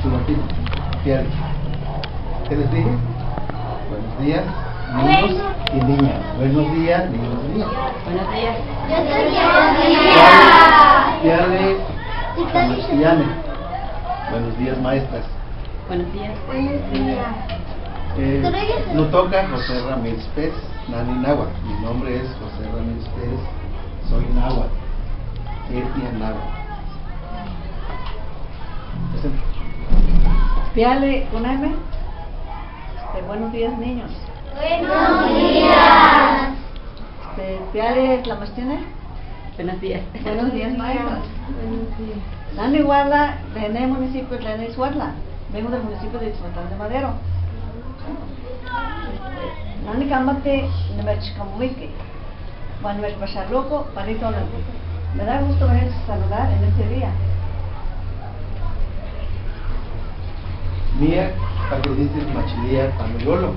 su Martín. ¿Qué les dije? Buenos días, niños y niñas. Buenos días, niños y niñas. Buenos días. Yo soy María. Piale Samaxiane. Buenos días, maestras. Buenos días. Buenos días. No toca José Ramírez Pérez, Nani Náhuatl. Mi nombre es José Ramírez Pérez, soy náhuatl, etnia náhuatl. Presente. Piale con M. Buenos días, niños. Buenos días. Piale Tlamachtiane. Buenos días. Buenos días, maestras. Nani Huala, de el municipio de Tlana Ixhuatla. Vengo del municipio de Ixhuatlán de Madero. Nani Kamate, Nemechcamuique. Juan Mechpachaloco, Panito Olante. Me da gusto venir a saludar en este día. Mía, Paquediste Machilía, Panoyolo,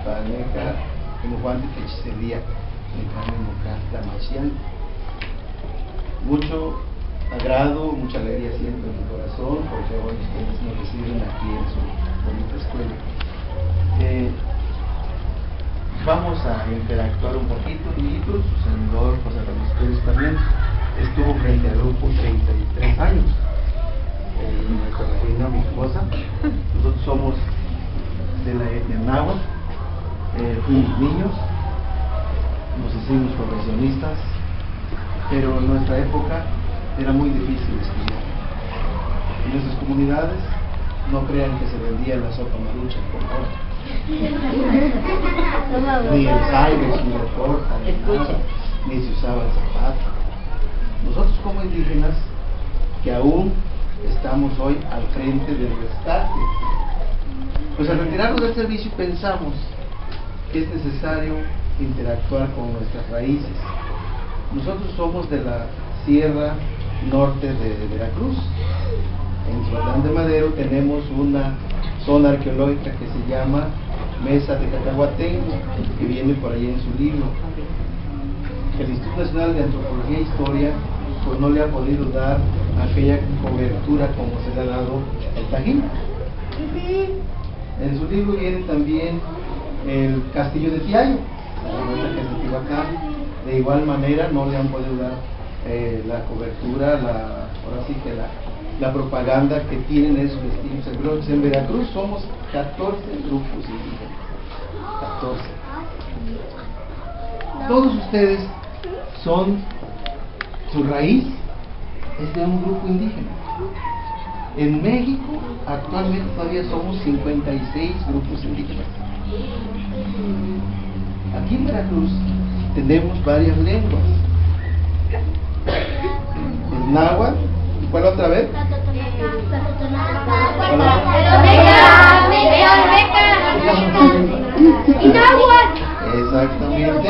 Paneca, como Juan de Techicería, Mecane Machián. Mucho agrado, mucha alegría siento en mi corazón, porque hoy ustedes nos reciben aquí en su bonita escuela. Vamos a interactuar un poquito, y su servidor José Ramírez Pérez también estuvo frente al grupo 33 años. Nuestra reina, mi esposa, nosotros somos de la etnia náhuatl, fuimos niños, nos hicimos profesionistas, pero en nuestra época era muy difícil estudiar. En nuestras comunidades no crean que se vendía la sopa marucha con torta, ni el salves, ni la torta, ni se usaba el zapato. Nosotros como indígenas, que aún estamos hoy al frente del rescate, pues al retirarnos del servicio pensamos que es necesario interactuar con nuestras raíces. Nosotros somos de la Sierra Norte de Veracruz. En Ixhuatlán de Madero tenemos una zona arqueológica que se llama Mesa de Cacahuatengo, que viene por ahí en su libro. El Instituto Nacional de Antropología e Historia pues no le ha podido dar aquella cobertura como se le ha dado el Tajín. En su libro viene también el Castillo de Tiayo, que es de Teotihuacán. De igual manera no le han podido dar la cobertura, ahora sí que la propaganda que tienen esos vestigios. En Veracruz somos 14 grupos indígenas. 14. Todos ustedes son, su raíz es de un grupo indígena. En México actualmente todavía somos 56 grupos indígenas. Aquí en Veracruz tenemos varias lenguas. El náhuatl, ¿cuál otra vez? Y náhuatl. Exactamente.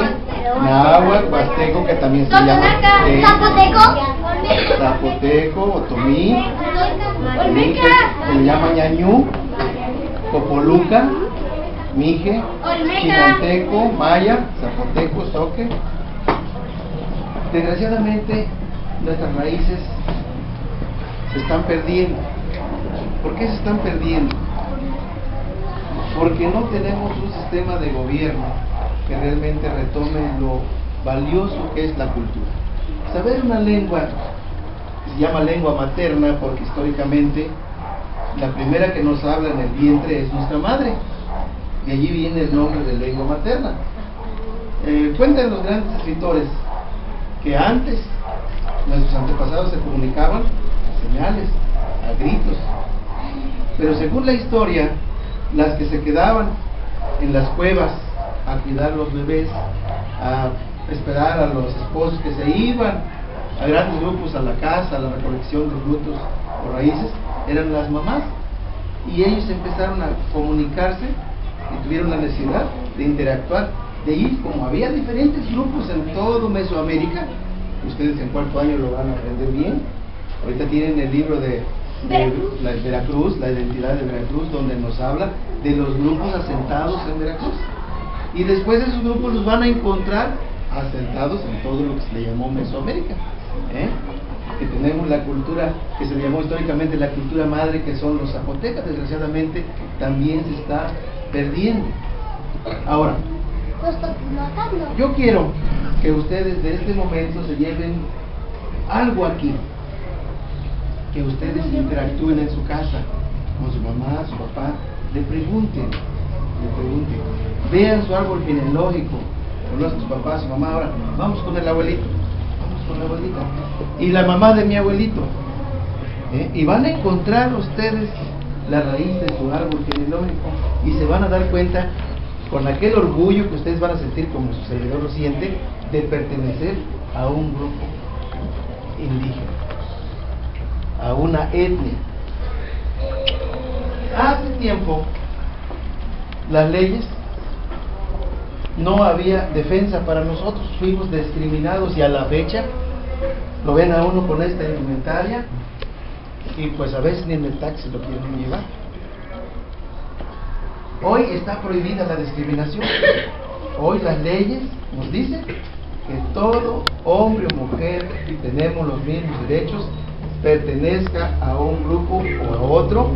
Náhuatl, huasteco, que también se llama zapoteco, otomí, que se llama ñañú, copoluca, mije, chimalteco, maya, zapoteco, zoque. Desgraciadamente nuestras raíces se están perdiendo. ¿Por qué se están perdiendo? Porque no tenemos un sistema de gobierno que realmente retome lo valioso que es la cultura. Saber una lengua, se llama lengua materna porque históricamente la primera que nos habla en el vientre es nuestra madre. De allí viene el nombre de lengua materna. Cuentan los grandes escritores que antes nuestros antepasados se comunicaban a señales, a gritos, pero según la historia, las que se quedaban en las cuevas a cuidar los bebés, a esperar a los esposos que se iban a grandes grupos a la casa, a la recolección de frutos o raíces, eran las mamás, y ellos empezaron a comunicarse y tuvieron la necesidad de interactuar. De ahí, como había diferentes grupos en todo Mesoamérica, ustedes en cuarto año lo van a aprender bien. Ahorita tienen el libro de Veracruz, la identidad de Veracruz, donde nos habla de los grupos asentados en Veracruz. Y después esos grupos los van a encontrar asentados en todo lo que se le llamó Mesoamérica. que tenemos la cultura que se le llamó históricamente la cultura madre, que son los zapotecas, desgraciadamente también se está perdiendo. Ahora, Nos estás matando. yo quiero que ustedes de este momento se lleven algo aquí, que ustedes interactúen en su casa con su mamá, su papá, le pregunten, vean su árbol genealógico, conozcan a su papá, su mamá. Ahora vamos con el abuelito, vamos con la abuelita y la mamá de mi abuelito, y van a encontrar ustedes la raíz de su árbol genealógico y se van a dar cuenta, con aquel orgullo que ustedes van a sentir como su servidor lo siente, de pertenecer a un grupo indígena, a una etnia. Hace tiempo las leyes, no había defensa para nosotros, fuimos discriminados y a la fecha lo ven a uno con esta indumentaria y pues a veces ni en el taxi lo quieren llevar. Hoy está prohibida la discriminación. Hoy las leyes nos dicen que todo hombre o mujer tenemos los mismos derechos, pertenezca a un grupo o a otro.